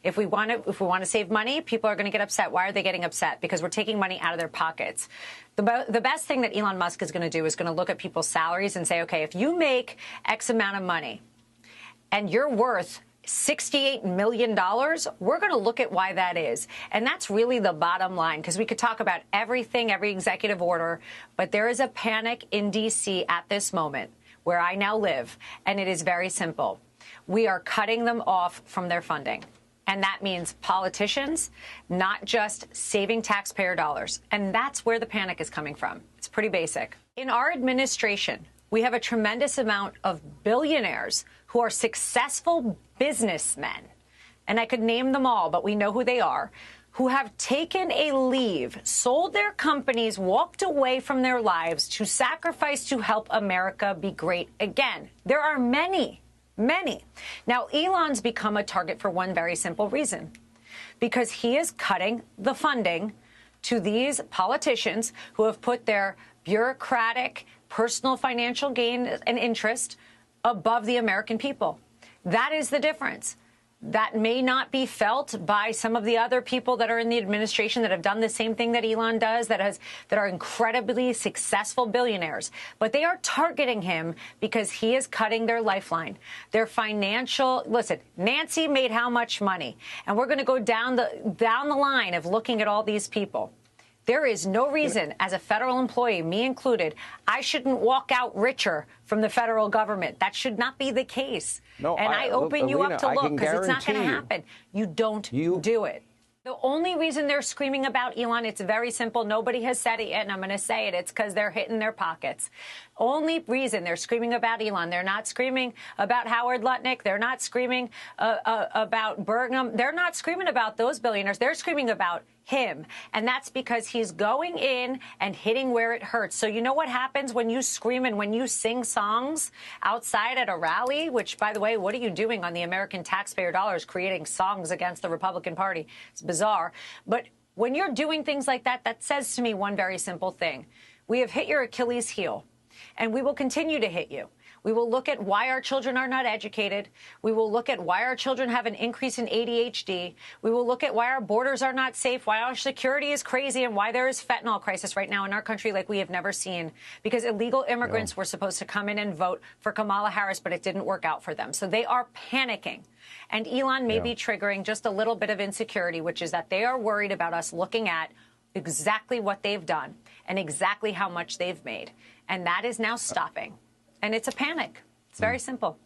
If we want to save money, people are going to get upset. Why are they getting upset? Because we're taking money out of their pockets. The best thing that Elon Musk is going to do is going to look at people's salaries and say, okay, if you make X amount of money and you're worth $68 million, we're going to look at why that is. And that's really the bottom line, because we could talk about everything, every executive order, but there is a panic in D.C. at this moment where I now live, and it is very simple. We are cutting them off from their funding. And that means politicians, not just saving taxpayer dollars. And that's where the panic is coming from. It's pretty basic. In our administration, we have a tremendous amount of billionaires who are successful businessmen. And I could name them all, but we know who they are, who have taken a leave, sold their companies, walked away from their lives to sacrifice to help America be great again. There are many. Many. Now, Elon's become a target for one very simple reason, because he is cutting the funding to these politicians who have put their bureaucratic, personal financial gain and interest above the American people. That is the difference. That may not be felt by some of the other people that are in the administration that have done the same thing that Elon does, that are incredibly successful billionaires. But they are targeting him because he is cutting their lifeline, their financial. Listen, Nancy made how much money? And we're going to go down the line of looking at all these people. There is no reason, as a federal employee, me included, I shouldn't walk out richer from the federal government. That should not be the case. No, and I open you up to look, because it's not going to happen. You don't do it. The only reason they're screaming about Elon, it's very simple. Nobody has said it yet, and I'm going to say it. It's because they're hitting their pockets. Only reason they're screaming about Elon. They're not screaming about Howard Lutnick. They're not screaming about Bergman. They're not screaming about those billionaires. They're screaming about him. And that's because he's going in and hitting where it hurts. So you know what happens when you scream and when you sing songs outside at a rally, which, by the way, what are you doing on the American taxpayer dollars, creating songs against the Republican Party? It's bizarre. But when you're doing things like that, that says to me one very simple thing. We have hit your Achilles heel, and we will continue to hit you. We will look at why our children are not educated. We will look at why our children have an increase in ADHD. We will look at why our borders are not safe, why our security is crazy, and why there is fentanyl crisis right now in our country like we have never seen. Because illegal immigrants were supposed to come in and vote for Kamala Harris, but it didn't work out for them. So they are panicking. And Elon may be triggering just a little bit of insecurity, which is that they are worried about us looking at exactly what they've done and exactly how much they've made. And that is now stopping. And it's a panic. It's very simple.